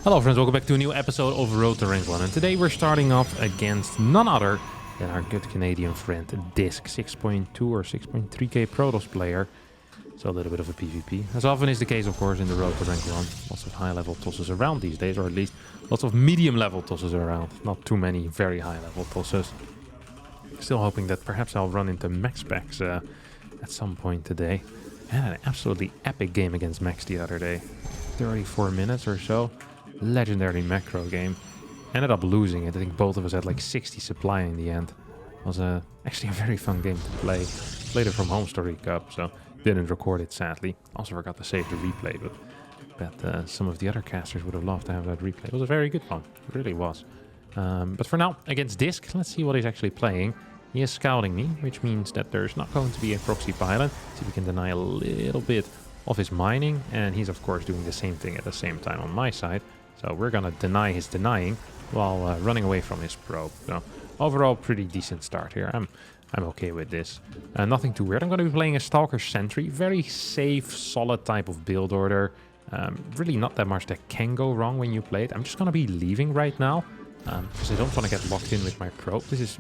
Hello friends, welcome back to a new episode of Road to Rank 1, and today we're starting off against none other than our good Canadian friend Disc, 6.2 or 6.3k Protoss player, so a little bit of a PvP. As often is the case, of course, in the Road to Rank 1, lots of high-level tosses around these days, or at least lots of medium-level tosses around, not too many very high-level tosses. Still hoping that perhaps I'll run into max packs at some point today. I had an absolutely epic game against Max the other day, 34 minutes or so. Legendary macro game. Ended up losing it. I think both of us had like 60 supply in the end. It was actually a very fun game to play. Played it from home story cup, so didn't record it sadly. Also forgot to save the replay, but bet some of the other casters would have loved to have that replay. It was a very good one. It really was. But for now, against Disc, let's see what he's actually playing. He is scouting me, which means that there's not going to be a proxy pilot. See if we can deny a little bit of his mining, and he's of course doing the same thing at the same time on my side. So we're gonna deny his denying while running away from his probe. So overall, pretty decent start here. I'm okay with this. Nothing too weird. I'm gonna be playing a Stalker Sentry. Very safe, solid type of build order. Really not that much that can go wrong when you play it. I'm just gonna be leaving right now because I don't want to get locked in with my probe. This is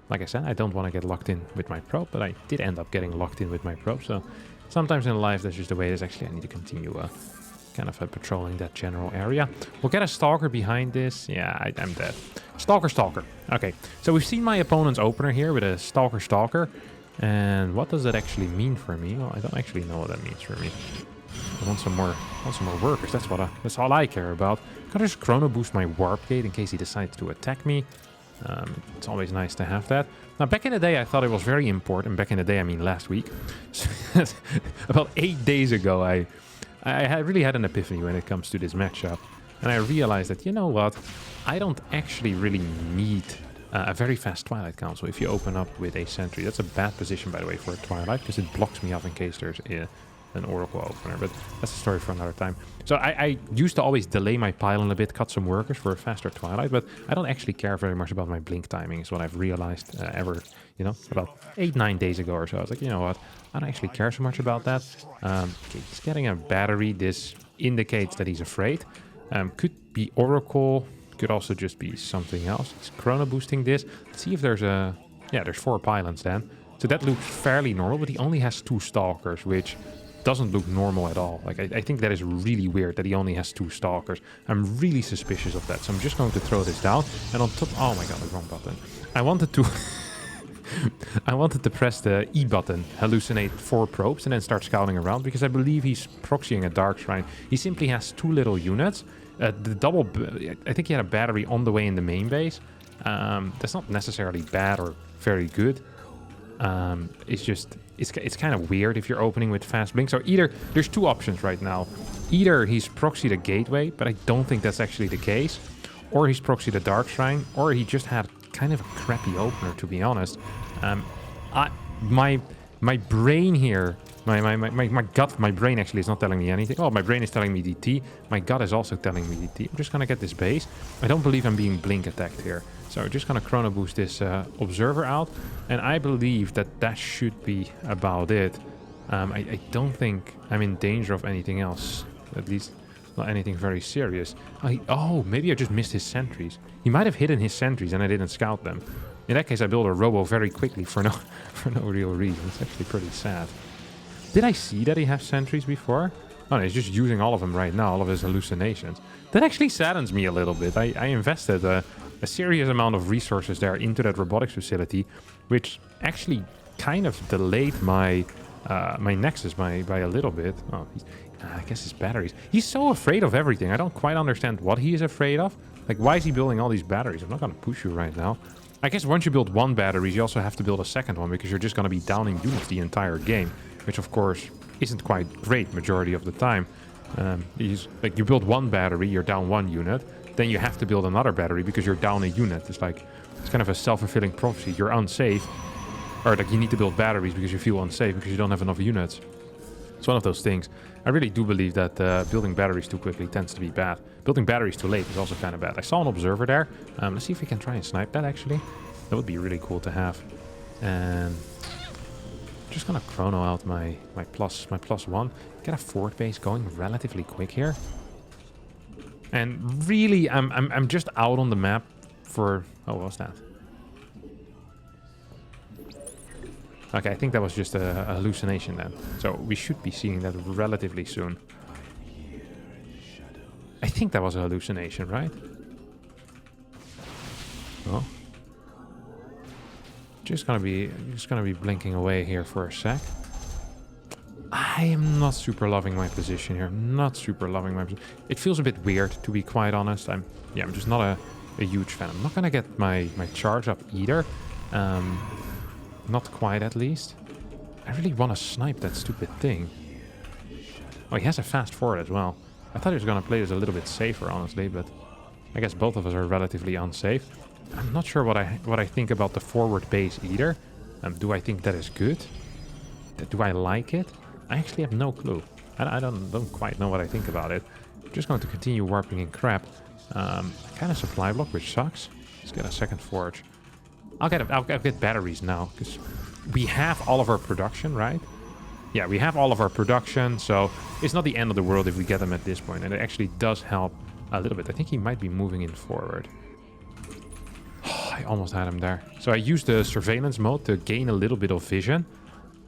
like I said, I don't want to get locked in with my probe, but I did end up getting locked in with my probe. So sometimes in life, that's just the way it is. Actually, I need to continue kind of patrolling that general area. We'll get a Stalker behind this. Yeah, I'm dead. Stalker. Okay, so we've seen my opponent's opener here with a Stalker. And what does that actually mean for me? Well, I don't actually know what that means for me. I want some more workers. That's all I care about. Gotta just chrono boost my warp gate in case he decides to attack me. It's always nice to have that. Now, back in the day, I thought it was very important. Back in the day, I mean last week. About 8 days ago, I really had an epiphany when it comes to this matchup. And I realized that, you know what? I don't actually really need a very fast Twilight Council if you open up with a Sentry. That's a bad position, by the way, for a Twilight, because it blocks me off in case there's an Oracle opener, but that's a story for another time. So I used to always delay my pylon a bit, cut some workers for a faster Twilight, but I don't actually care very much about my blink timing, is what I've realized about 8-9 days ago or so. I was like, you know what, I don't actually care so much about that. Okay, he's getting a battery. This indicates that he's afraid. Could be Oracle, could also just be something else. He's chrono boosting this. Let's see if there's there's 4 pylons then. So that looks fairly normal, but he only has 2 Stalkers, which doesn't look normal at all. Like, I think that is really weird that he only has 2 Stalkers. I'm really suspicious of that, so I'm just going to throw this down. And on top, oh my god, the wrong button. I wanted to I wanted to press the E button, hallucinate 4 probes, and then start scouting around, because I believe he's proxying a Dark Shrine. He simply has 2 little units. I think he had a battery on the way in the main base. That's not necessarily bad or very good. It's kind of weird if you're opening with fast blink. So either there's 2 options right now. Either he's proxied a gateway, but I don't think that's actually the case, or he's proxied a Dark Shrine, or he just had kind of a crappy opener, to be honest. My brain here, my gut, my brain actually is not telling me anything. Oh, my brain is telling me DT. My gut is also telling me DT. I'm just gonna get this base. I don't believe I'm being blink attacked here. So we're just gonna chrono boost this observer out, and I believe that should be about it. I don't think I'm in danger of anything else, at least not anything very serious. Oh, maybe I just missed his sentries. He might have hidden his sentries and I didn't scout them. In that case, I built a robo very quickly for no real reason. It's actually pretty sad. Did I see that he has sentries before? Oh no, he's just using all of them right now, all of his hallucinations. That actually saddens me a little bit. I invested a serious amount of resources there into that robotics facility, which actually kind of delayed my my Nexus by a little bit. Oh, I guess his batteries. He's so afraid of everything. I don't quite understand what he is afraid of. Like, why is he building all these batteries? I'm not going to push you right now. I guess once you build 1 battery, you also have to build a second one, because you're just going to be downing units the entire game, which of course isn't quite great majority of the time. You build 1 battery, you're down 1 unit, then you have to build another battery because you're down a unit. It's kind of a self-fulfilling prophecy. You're unsafe, or like you need to build batteries because you feel unsafe because you don't have enough units. It's one of those things. I really do believe that building batteries too quickly tends to be bad. Building batteries too late is also kind of bad. I saw an observer there. Let's see if we can try and snipe that, actually. That would be really cool to have. And just gonna chrono out my plus 1. Get a fort base going relatively quick here. And really, I'm just out on the map for... Oh, what was that? Okay, I think that was just a hallucination then. So we should be seeing that relatively soon. I think that was a hallucination, right? Oh. Just gonna be blinking away here for a sec. I am not super loving my position here. Not super loving my position. It feels a bit weird, to be quite honest. I'm just not a huge fan. I'm not gonna get my charge up either. Not quite, at least. I really want to snipe that stupid thing. Oh, he has a fast forward as well. I thought he was gonna play this a little bit safer, honestly, but I guess both of us are relatively unsafe. I'm not sure what I think about the forward base either. Do I think that is good? Do I like it? I actually have no clue. I don't quite know what I think about it. I'm just going to continue warping in crap. Kind of supply block, which sucks. Let's get a second forge. I'll get batteries now, because we have all of our production, right? Yeah, we have all of our production, so it's not the end of the world if we get them at this point, and it actually does help a little bit. I think he might be moving in forward. I almost had him there. So I used the surveillance mode to gain a little bit of vision,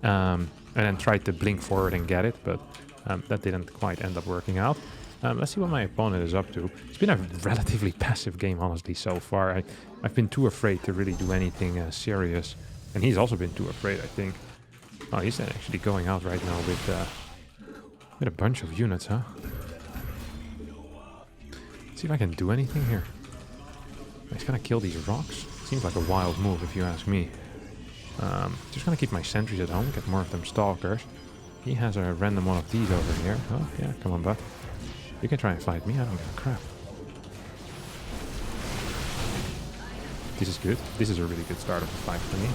and then tried to blink forward and get it, but that didn't quite end up working out. Let's see what my opponent is up to. It's been a relatively passive game, honestly, so far. I've been too afraid to really do anything serious. And he's also been too afraid, I think. Oh, he's actually going out right now with a bunch of units, huh? Let's see if I can do anything here. He's gonna kill these rocks. Seems like a wild move, if you ask me. Just gonna keep my sentries at home, get more of them stalkers. He has a random one of these over here. Oh, yeah, come on, bud. You can try and fight me, I don't give a crap. This is good. This is a really good start of the fight for me.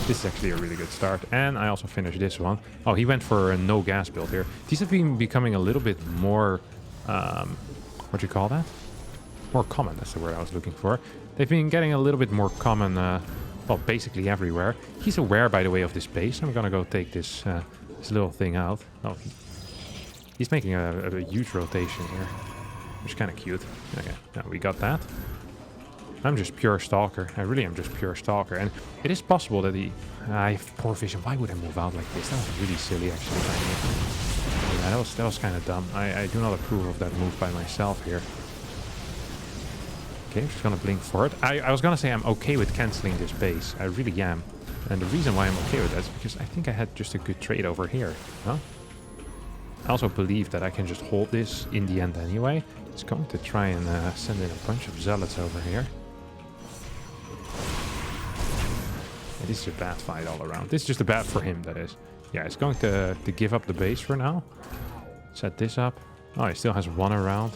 This is actually a really good start. And I also finished this one. Oh, he went for a no gas build here. These have been becoming a little bit more... what do you call that? More common, that's the word I was looking for. They've been getting a little bit more common, well, basically everywhere. He's aware, by the way, of this base. I'm gonna go take this little thing out. Oh, he's making a huge rotation here, which is kind of cute. Okay, now we got that. I'm just pure stalker. I really am just pure stalker. And it is possible that I have poor vision. Why would I move out like this? That was really silly, actually. Yeah, that was kind of dumb. I do not approve of that move by myself here. Okay, I'm just gonna blink forward. I was gonna say I'm okay with canceling this base. I really am. And the reason why I'm okay with that is because I think I had just a good trade over here. Huh? I also believe that I can just hold this in the end anyway. It's going to try and send in a bunch of zealots over here. Yeah, this is a bad fight all around. This is just a bad for him, that is. Yeah, it's going to give up the base for now. Set this up. Oh, he still has one around.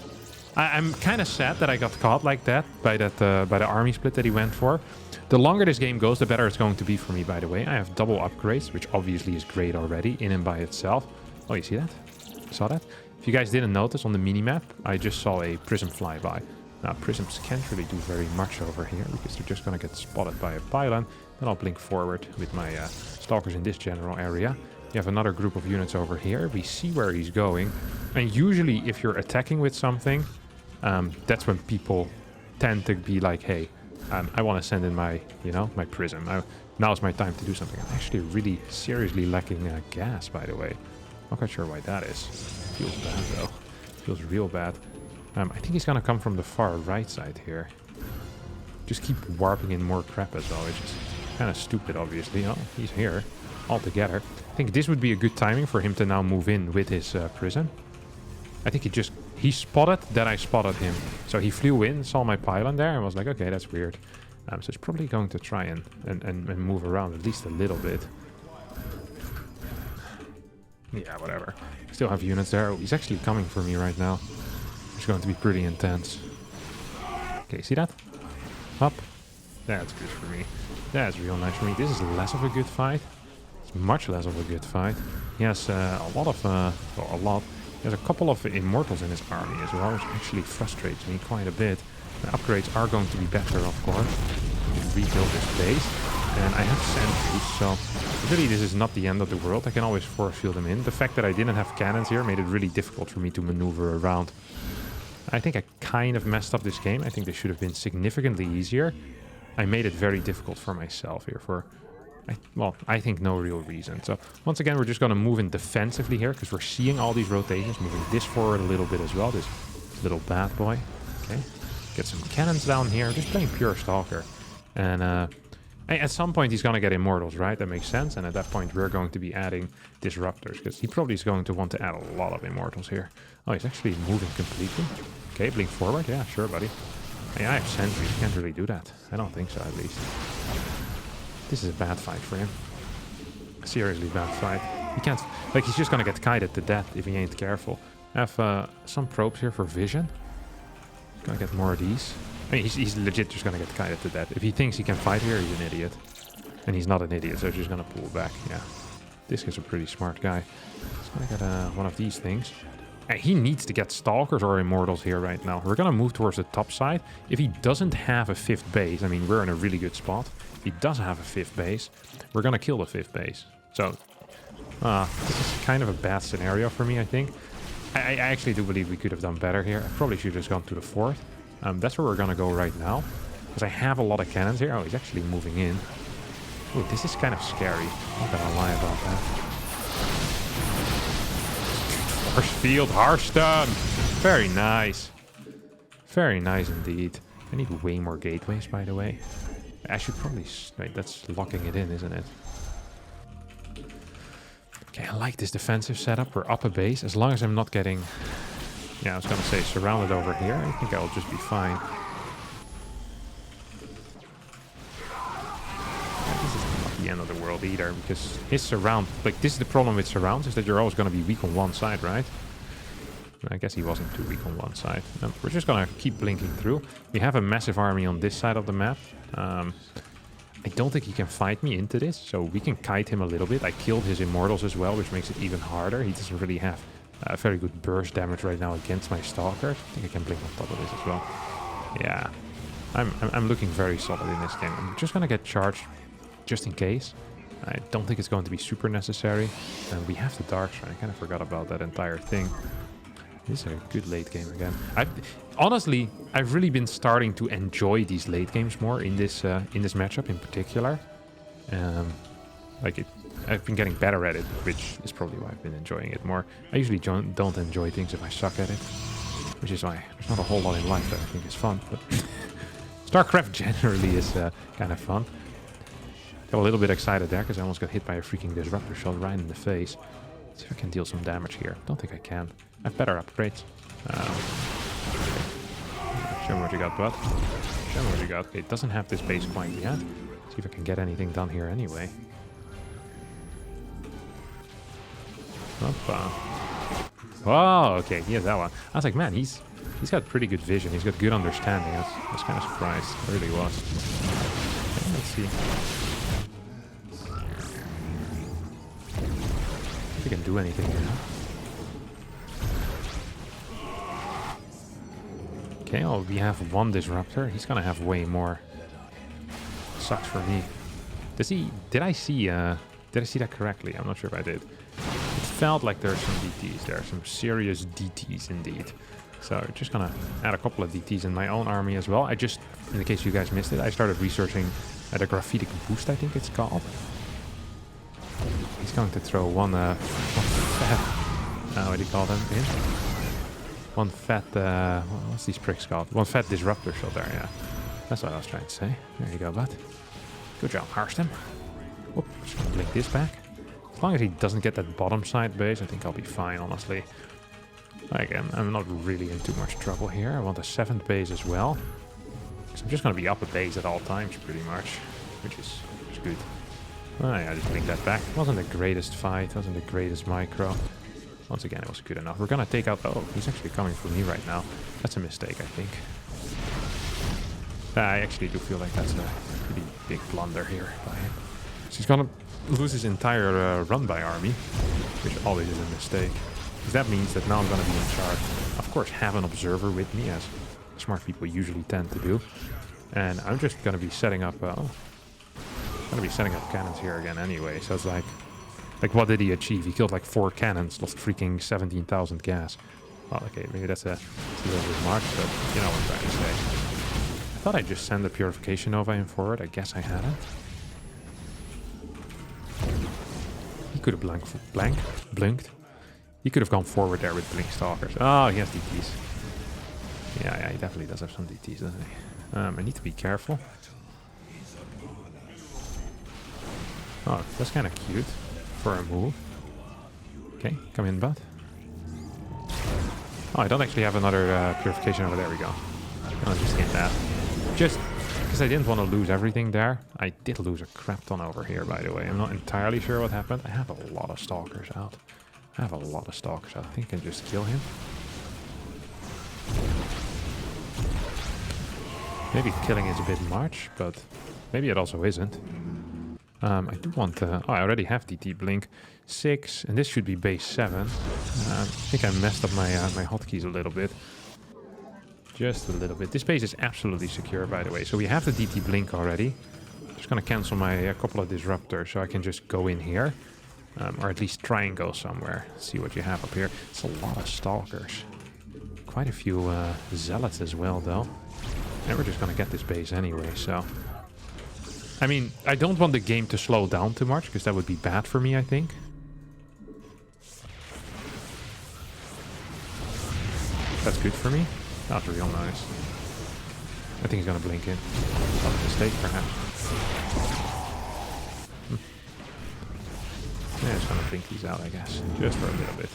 I'm kind of sad that I got caught like that by the army split that he went for. The longer this game goes, the better it's going to be for me, by the way. I have double upgrades, which obviously is great already in and by itself. Oh, you see that? Saw that? If you guys didn't notice on the minimap, I just saw a prism fly by. Now, prisms can't really do very much over here because they're just going to get spotted by a pylon. Then I'll blink forward with my stalkers in this general area. You have another group of units over here. We see where he's going. And usually, if you're attacking with something, that's when people tend to be like, hey, I want to send in my, my prism. Now's my time to do something. I'm actually really seriously lacking gas, by the way. Not quite sure why that is. Feels bad, though. Feels real bad. I think he's going to come from the far right side here. Just keep warping in more crap as well, which is kind of stupid, obviously. Oh, he's here altogether. I think this would be a good timing for him to now move in with his prism. I think he spotted that I spotted him. So he flew in, saw my pylon there, and was like, okay, that's weird. So he's probably going to try and move around at least a little bit. Yeah, whatever. Still have units there. Oh, he's actually coming for me right now. It's going to be pretty intense. Okay, see that? Up. That's good for me. That's real nice for me. This is less of a good fight. It's much less of a good fight. He has a lot of... well, a lot. There's a couple of immortals in his army as well, which actually frustrates me quite a bit. The upgrades are going to be better, of course. Rebuild this base. And I have sentries, so really this is not the end of the world. I can always force field them in. The fact that I didn't have cannons here made it really difficult for me to maneuver around. I think I kind of messed up this game. I think they should have been significantly easier. I made it very difficult for myself here for, well, I think no real reason. So once again, we're just going to move in defensively here because we're seeing all these rotations, moving this forward a little bit as well. This little bad boy. Okay, get some cannons down here. Just playing pure Stalker. And at some point, he's going to get Immortals, right? That makes sense. And at that point, we're going to be adding Disruptors because he probably is going to want to add a lot of Immortals here. Oh, he's actually moving completely. Okay, blink forward. Yeah, sure, buddy. Yeah, I have Sentries. Can't really do that. I don't think so, at least. This is a bad fight for him. Seriously bad fight. He can't... Like, he's just gonna get kited to death if he ain't careful. I have some probes here for vision. Gonna get more of these. I mean, he's legit just gonna get kited to death. If he thinks he can fight here, he's an idiot. And he's not an idiot, so he's just gonna pull back. Yeah. This is a pretty smart guy. He's gonna get one of these things. He needs to get Stalkers or Immortals here right now. We're going to move towards the top side. If he doesn't have a 5th base, I mean, we're in a really good spot. If he does have a 5th base, we're going to kill the 5th base. So, this is kind of a bad scenario for me, I think. I actually do believe we could have done better here. I probably should have just gone to the 4th. That's where we're going to go right now. Because I have a lot of cannons here. Oh, he's actually moving in. Ooh, this is kind of scary. I'm not going to lie about that. Force field, Harstem. Very nice. Very nice indeed. I need way more gateways, by the way. I should probably... Wait, that's locking it in, isn't it? Okay, I like this defensive setup. We're up a base. As long as I'm not getting... Yeah, I was going to say surrounded over here. I think I'll just be fine. The end of the world either, because his surround, like, this is the problem with surrounds, is that you're always going to be weak on one side, right? I guess he wasn't too weak on one side. We're just going to keep blinking through. We have a massive army on this side of the map. I don't think he can fight me into this, so we can kite him a little bit. I killed his Immortals as well, which makes it even harder. He doesn't really have very good burst damage right now against my Stalkers. I think I can blink on top of this as well. Yeah, I'm looking very solid in this game. I'm just going to get charged just in case. I don't think it's going to be super necessary. And we have the Dark Shrine. I kind of forgot about that entire thing. This is a good late game again. Honestly, I've really been starting to enjoy these late games more in this matchup in particular. I've been getting better at it, which is probably why I've been enjoying it more. I usually don't enjoy things if I suck at it, which is why there's not a whole lot in life that I think is fun. But StarCraft generally is kind of fun. Got a little bit excited there because I almost got hit by a freaking disruptor shot right in the face. Let's see if I can deal some damage here. Don't think I can. I have better upgrades. Show me what you got, bud. Show me what you got. Okay, it doesn't have this base quite yet. See if I can get anything done here anyway. Oh, okay, he has that one. I was like, man, he's got pretty good vision. He's got good understanding. I was kind of surprised. I really was. Okay, let's see. If we can do anything here. Okay, well, we have one disruptor. He's gonna have way more. Sucks for me. Did I see that correctly? I'm not sure if I did. It felt like there's some DTs there, some serious DTs indeed. So just gonna add a couple of DTs in my own army as well. I just, in case you guys missed it, I started researching the graphitic boost, I think it's called. He's going to throw one fat, what do you call them again? One fat, what's these pricks called? One fat disruptor shot there, yeah. That's what I was trying to say. There you go, bud. Good job, Harstem. Whoop, just gonna blink this back. As long as he doesn't get that bottom side base, I think I'll be fine, honestly. Again, I'm not really in too much trouble here. I want a 7th base as well. So I'm just going to be up a base at all times, pretty much. Which is good. Oh yeah, just blink that back. Wasn't the greatest fight. Wasn't the greatest micro. Once again, it was good enough. We're going to take out... Oh, he's actually coming for me right now. That's a mistake, I think. I actually do feel like that's a pretty big blunder here by him. So he's going to lose his entire run-by army, which always is a mistake. Because that means that now I'm going to be in charge. Of course, have an observer with me, as smart people usually tend to do. And I'm just going to be setting up... cannons here again anyway. So it's like what did he achieve? He killed like 4 cannons, lost freaking 17,000 gas. Well, okay, maybe that's a little bit much, but you know what I'm trying to say. I thought I just sent the Purification Nova in forward. I guess I hadn't. He could have blinked. He could have gone forward there with Blink Stalkers. Oh, he has DTs. Yeah, he definitely does have some DTs, doesn't he? I need to be careful. Oh, that's kind of cute for a move. Okay, come in, bud. Oh, I don't actually have another Purification over there. We go. I'll just get that. Just because I didn't want to lose everything there. I did lose a crap ton over here, by the way. I'm not entirely sure what happened. I have a lot of Stalkers out. I think I can just kill him. Maybe killing is a bit much, but maybe it also isn't. I do want... oh, I already have DT Blink 6, and this should be base 7. I think I messed up my my hotkeys a little bit. Just a little bit. This base is absolutely secure, by the way. So we have the DT Blink already. Just gonna cancel my couple of Disruptors so I can just go in here. Or at least try and go somewhere. See what you have up here. It's a lot of Stalkers. Quite a few Zealots as well, though. And we're just gonna get this base anyway, so... I mean, I don't want the game to slow down too much, because that would be bad for me, I think. That's good for me. Not real nice. I think he's gonna blink in. Not a mistake, perhaps. Yeah, just gonna blink these out, I guess. Just for a little bit.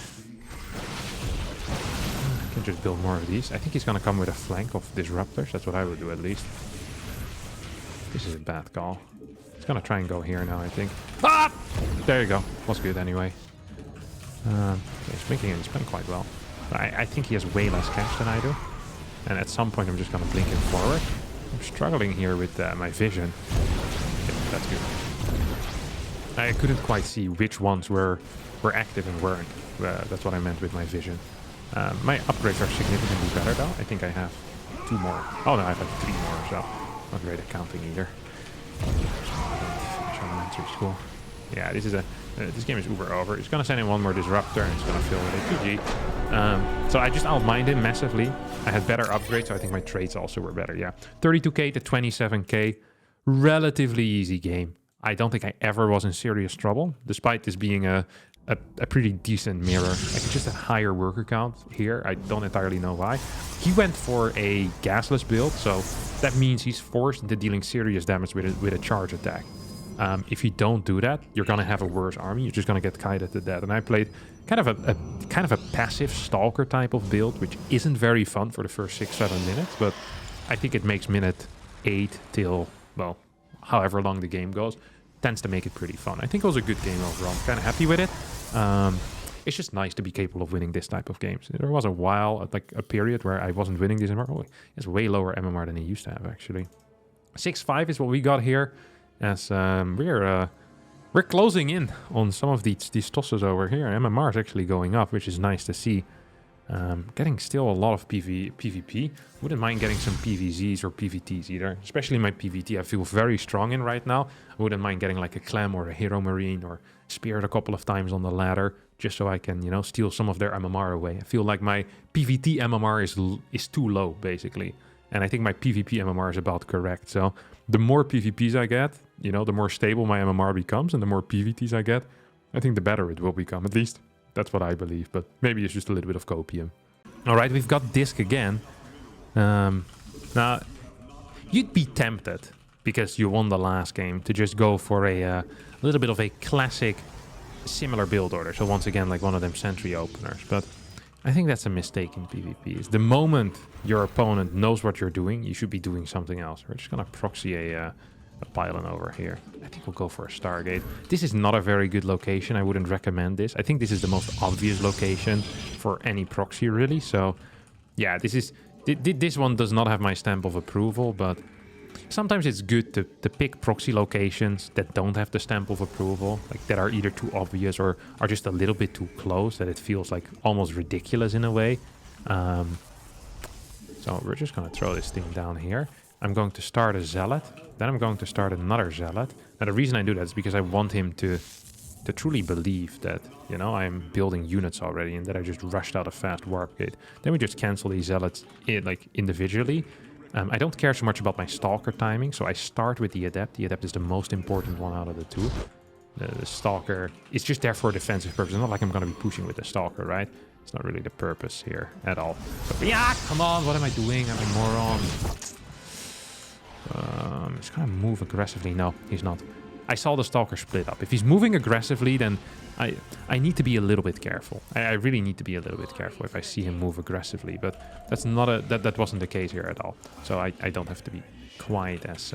I can just build more of these. I think he's gonna come with a flank of Disruptors. That's what I would do, at least. This is a bad call. He's gonna try and go here now, I think. Ah! There you go. Was good anyway. He's blinking and he's playing quite well. I think he has way less cash than I do. And at some point I'm just gonna blink him forward. I'm struggling here with my vision. Okay, that's good. I couldn't quite see which ones were active and weren't. That's what I meant with my vision. My upgrades are significantly better though. I think I have 2 more. Oh no, I have like 3 more, so not great at counting either. Finish elementary school. Yeah, this is this game is uber over. He's gonna send in 1 more Disruptor and it's gonna fill with a 2G. So I just outmined him massively. I had better upgrades, so I think my trades also were better. Yeah, 32k to 27k, relatively easy game. I don't think I ever was in serious trouble, despite this being a pretty decent mirror. I could just have higher worker count here. I don't entirely know why. He went for a gasless build, so that means he's forced into dealing serious damage with a charge attack. If you don't do that, you're gonna have a worse army. You're just gonna get kited to death. And I played kind of a passive Stalker type of build, which isn't very fun for the first 6-7 minutes, but I think it makes minute 8 till, well, however long the game goes, tends to make it pretty fun. I think it was a good game overall. I'm kind of happy with it. It's just nice to be capable of winning this type of games. There was a while, like a period where I wasn't winning this MMR. Oh, it's way lower MMR than he used to have, actually. 6-5 is what we got here, as we're closing in on some of these tosses over here. MMR is actually going up, which is nice to see. Getting still a lot of PvP. Wouldn't mind getting some PvZs or PvTs either. Especially my PvT I feel very strong in right now. I wouldn't mind getting like a Clem or a Hero Marine or Speared a couple of times on the ladder. Just so I can, you know, steal some of their MMR away. I feel like my PvT MMR is too low, basically. And I think my PvP MMR is about correct. So the more PvPs I get, you know, the more stable my MMR becomes. And the more PvTs I get, I think the better it will become, at least. That's what I believe, but maybe it's just a little bit of copium. All right, we've got Disc again. Now, you'd be tempted, because you won the last game, to just go for a little bit of a classic similar build order. So once again, like one of them sentry openers. But I think that's a mistake in PvP. The moment your opponent knows what you're doing, you should be doing something else. We're just going to proxy a pylon over here. I think we'll go for a Stargate. This is not a very good location. I wouldn't recommend this. I think this is the most obvious location for any proxy, really. So, yeah, this one does not have my stamp of approval, but sometimes it's good to pick proxy locations that don't have the stamp of approval, like that are either too obvious or are just a little bit too close, that it feels like almost ridiculous in a way. So we're just going to throw this thing down here. I'm going to start a Zealot. Then I'm going to start another Zealot. Now the reason I do that is because I want him to to truly believe that, you know, I'm building units already and that I just rushed out a fast warp gate. Then we just cancel these zealots like individually. I don't care so much about my Stalker timing, so I start with the Adept. The Adept is the most important one out of the two. The Stalker is just there for defensive purposes. It's not like I'm going to be pushing with the Stalker, right? It's not really the purpose here at all. So, yeah, come on, what am I doing? I'm a moron. He's going to move aggressively. No, he's not. I saw the Stalker split up. If he's moving aggressively, then I need to be a little bit careful. I really need to be a little bit careful if I see him move aggressively. But that's not that wasn't the case here at all. So I don't have to be quite as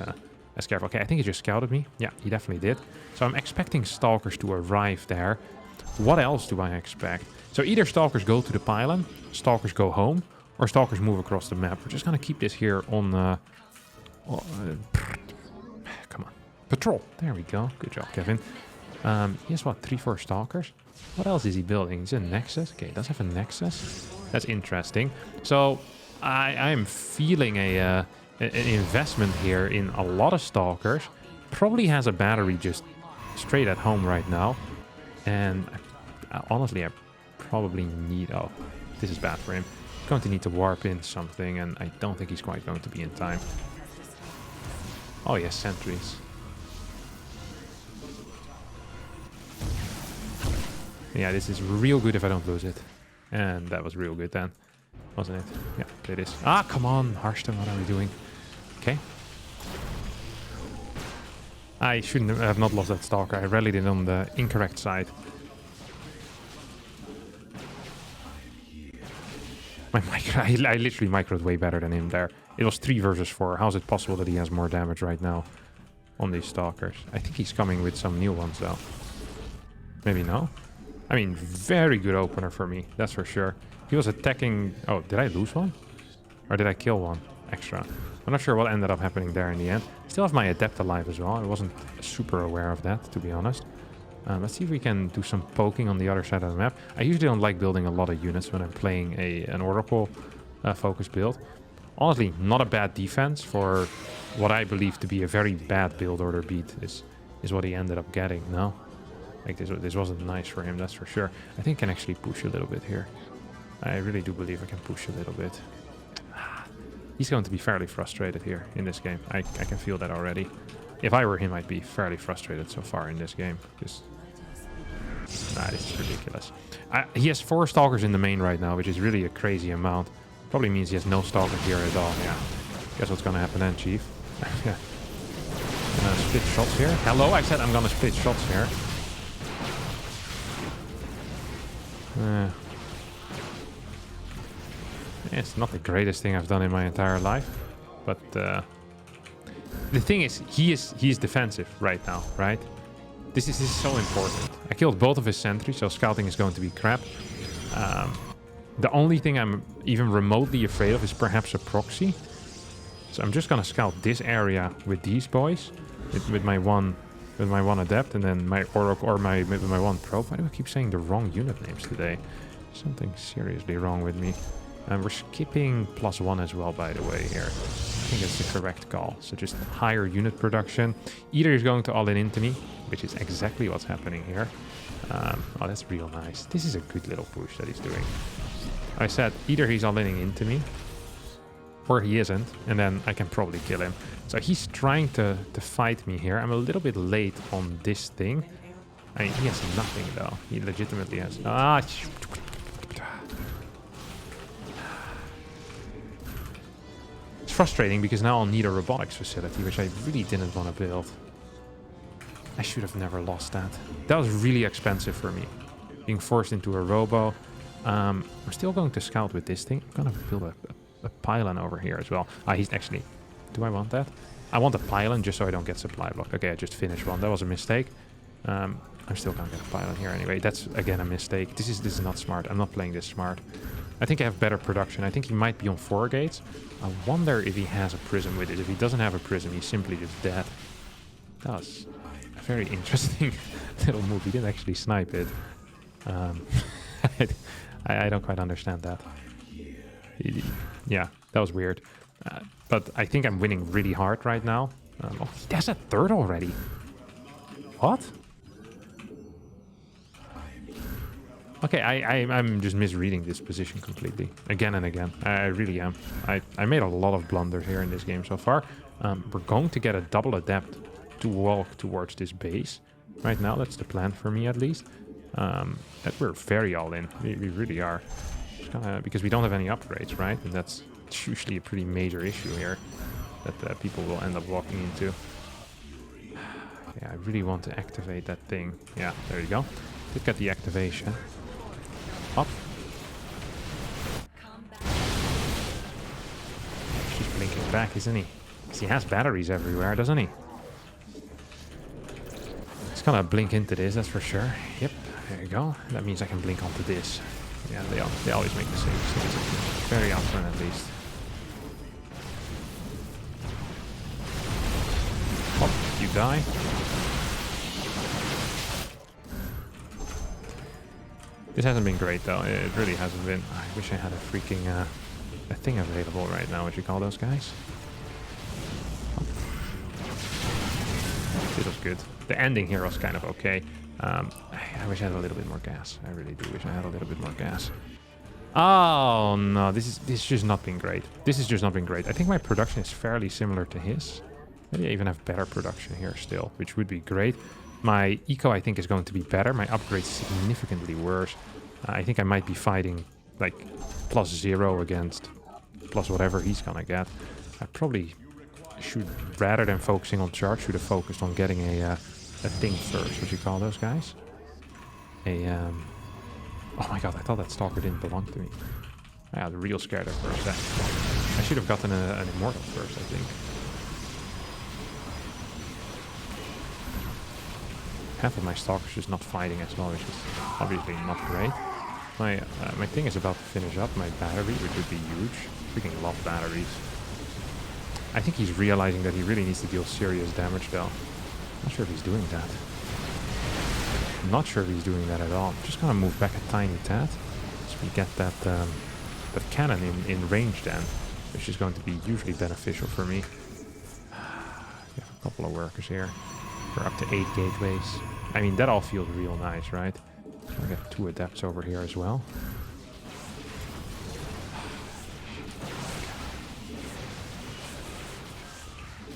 careful. Okay, I think he just scouted me. Yeah, he definitely did. So I'm expecting Stalkers to arrive there. What else do I expect? So either Stalkers go to the pylon, Stalkers go home, or Stalkers move across the map. We're just going to keep this here on... come on. Patrol. There we go. Good job, Kevin. He has, what, 3-4 Stalkers? What else is he building? Is it a Nexus? Okay, he does have a Nexus. That's interesting. So I am feeling an investment here in a lot of Stalkers. Probably has a battery just straight at home right now. And honestly, I probably need... Oh, this is bad for him. He's going to need to warp in something, and I don't think he's quite going to be in time. Oh, yes, sentries. Yeah, this is real good if I don't lose it. And that was real good then, wasn't it? Yeah, it is. Ah, come on, Harstem, what are we doing? Okay. I shouldn't have not lost that Stalker. I rallied it on the incorrect side. I literally microed way better than him there. It was 3 versus 4. How is it possible that he has more damage right now on these Stalkers? I think he's coming with some new ones though. Maybe no? I mean, very good opener for me, that's for sure. He was attacking... Oh, did I lose one? Or did I kill one extra? I'm not sure what ended up happening there in the end. Still have my Adept alive as well. I wasn't super aware of that, to be honest. Let's see if we can do some poking on the other side of the map. I usually don't like building a lot of units when I'm playing an Oracle focus build. Honestly, not a bad defense for what I believe to be a very bad build order beat is what he ended up getting. No? Like this wasn't nice for him, that's for sure. I think I can actually push a little bit here. I really do believe I can push a little bit. He's going to be fairly frustrated here in this game. I can feel that already. If I were him, I'd be fairly frustrated so far in this game. This is ridiculous. He has 4 Stalkers in the main right now, which is really a crazy amount. Probably means he has no Stalkers here at all. Yeah. Guess what's going to happen then, Chief? Yeah. Gonna split shots here. Hello, I said I'm going to split shots here. It's not the greatest thing I've done in my entire life, but the thing is, he's defensive right now, right? This is so important. I killed both of his sentries, so scouting is going to be crap. The only thing I'm even remotely afraid of is perhaps a proxy. So I'm just gonna scout this area with these boys, with my one Adept, and then my Oracle or with my one Probe. Why do I keep saying the wrong unit names today? Something seriously wrong with me. And we're skipping +1 as well, by the way, here. I think that's the correct call. So just higher unit production. Either he's going to all-in into me, which is exactly what's happening here. Oh, that's real nice. This is a good little push that he's doing. I said either he's all-inning into me, or he isn't, and then I can probably kill him. So he's trying to fight me here. I'm a little bit late on this thing. I mean, he has nothing, though. He legitimately has... It's frustrating because now I'll need a robotics facility, which I really didn't want to build. I should have never lost that. That was really expensive for me. Being forced into a robo. I'm still going to scout with this thing. I'm going to build a pylon over here as well. He's actually... Do I want that? I want a pylon just so I don't get supply blocked. Okay, I just finished one. That was a mistake. I'm still going to get a pylon here anyway. That's, again, a mistake. This is not smart. I'm not playing this smart. I think I have better production. I think he might be on 4 gates. I wonder if he has a prism with it. If he doesn't have a prism, he's simply just dead. That was a very interesting little move. He didn't actually snipe it. I don't quite understand that. Yeah, that was weird. But I think I'm winning really hard right now. Oh, he has a 3rd already. What? Okay, I'm just misreading this position completely. Again and again. I really am. I made a lot of blunders here in this game so far. We're going to get a double adept to walk towards this base. Right now, that's the plan for me at least. That we're very all in. We really are. Because we don't have any upgrades, right? And that's usually a pretty major issue here that people will end up walking into. Yeah, I really want to activate that thing. Yeah, there you go. Did get the activation. Up. She's blinking back, isn't he? Because he has batteries everywhere, doesn't he? He's gonna blink into this, that's for sure. Yep, there you go. That means I can blink onto this. Yeah, they always make the same mistakes. Very often, at least. Oh, you die. This hasn't been great though, it really hasn't been. I wish I had a freaking a thing available right now, what you call those guys. This was good. The ending here was kind of okay. I wish I had a little bit more gas. I really do wish I had a little bit more gas. Oh no, this is just not been great. This has just not been great. I think my production is fairly similar to his. Maybe I even have better production here still, which would be great. My eco, I think, is going to be better. My upgrade is significantly worse. I think I might be fighting, like, +0 against plus whatever he's gonna get. I probably should, rather than focusing on charge, should have focused on getting a thing first. What do you call those guys? Oh my god, I thought that stalker didn't belong to me. I was real scared there for a second. I should have gotten an immortal first, I think. Half of my stalkers just not fighting as well, which is obviously not great. My thing is about to finish up, my battery, which would be huge. Freaking love batteries. I think he's realizing that he really needs to deal serious damage though. Not sure if he's doing that. Not sure if he's doing that at all. I'm just gonna move back a tiny tad. So we get that cannon in range then, which is going to be hugely beneficial for me. We have a couple of workers here. We're up to 8 gateways. I mean, that all feels real nice, right? I got 2 adepts over here as well.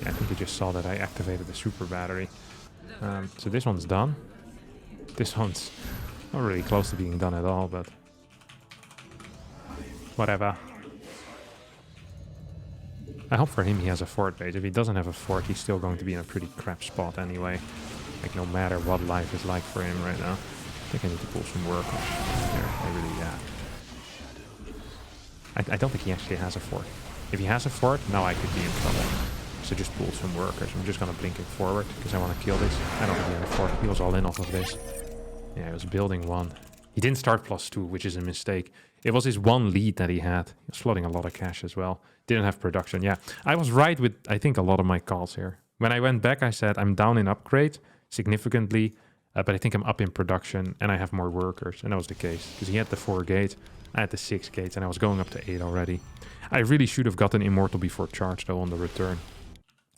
Yeah, I think you just saw that I activated the super battery. So this one's done. This one's not really close to being done at all, but whatever. I hope for him he has a fort base. If he doesn't have a fort, he's still going to be in a pretty crap spot anyway. Like, no matter what life is like for him right now. I think I need to pull some work there. I really, I don't think he actually has a fort. If he has a fort, now I could be in trouble. So just pull some workers. I'm just gonna blink it forward because I want to kill this. I don't think he had a fort. He was all in off of this. Yeah, he was building one. He didn't start +2, which is a mistake. It was his one lead that he had. He was flooding a lot of cash as well. Didn't have production. Yeah, I was right with, I think, a lot of my calls here. When I went back, I said I'm down in upgrade significantly, but I think I'm up in production and I have more workers. And that was the case because he had the 4 gates, I had the 6 gates, and I was going up to 8 already. I really should have gotten immortal before charge though on the return.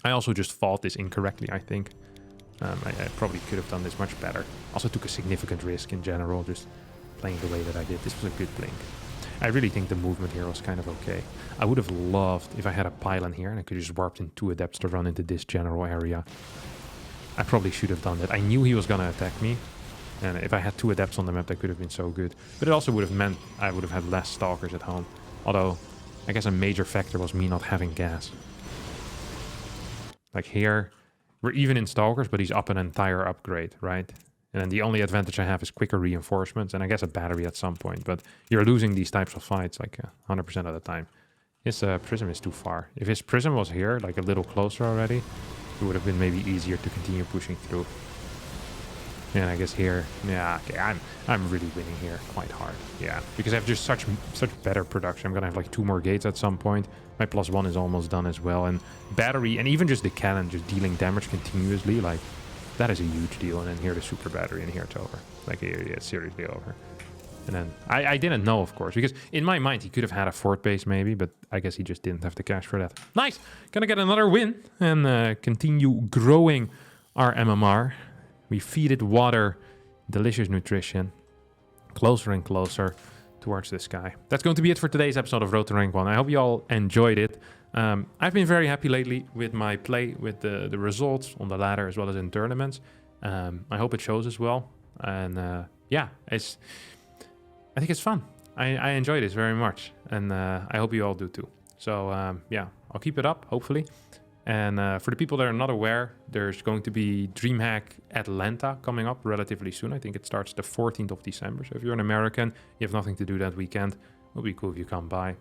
I also just fought this incorrectly, I think. I probably could have done this much better. Also took a significant risk in general, just playing the way that I did. This was a good blink. I really think the movement here was kind of okay. I would have loved if I had a pylon here and I could just warped in 2 adepts to run into this general area. I probably should have done that. I knew he was going to attack me. And if I had 2 adepts on the map, that could have been so good. But it also would have meant I would have had less stalkers at home. Although, I guess a major factor was me not having gas. Like here, we're even in stalkers, but he's up an entire upgrade, right? And then the only advantage I have is quicker reinforcements, and I guess a battery at some point. But you're losing these types of fights like 100% of the time. His prism is too far. If his prism was here, like a little closer already, it would have been maybe easier to continue pushing through. And I guess here, yeah, okay, I'm really winning here quite hard. Yeah, because I have just such better production. I'm gonna have like 2 more gates at some point. My +1 is almost done as well, and battery and even just the cannon just dealing damage continuously, like that is a huge deal. And then here the super battery, and here it's over. Like yeah, it's seriously over. And then I didn't know, of course, because in my mind he could have had a fort base maybe, but I guess he just didn't have the cash for that. Nice, gonna get another win and continue growing our MMR. We feed it water, delicious nutrition. closer and closer towards this guy. That's going to be it for today's episode of Road to Rank 1. I hope you all enjoyed it. I've been very happy lately with my play, with the results on the ladder as well as in tournaments. I hope it shows as well. And yeah, I think it's fun. I enjoy this very much, and I hope you all do too. So yeah, I'll keep it up, hopefully. And for the people that are not aware, there's going to be DreamHack Atlanta coming up relatively soon. I think it starts the 14th of December. So if you're an American, you have nothing to do that weekend, it would be cool if you come by.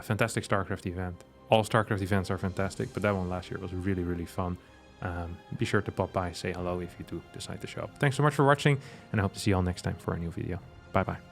Fantastic StarCraft event. All StarCraft events are fantastic, but that one last year was really, really fun. Be sure to pop by, say hello if you do decide to show up. Thanks so much for watching, and I hope to see you all next time for a new video. Bye-bye.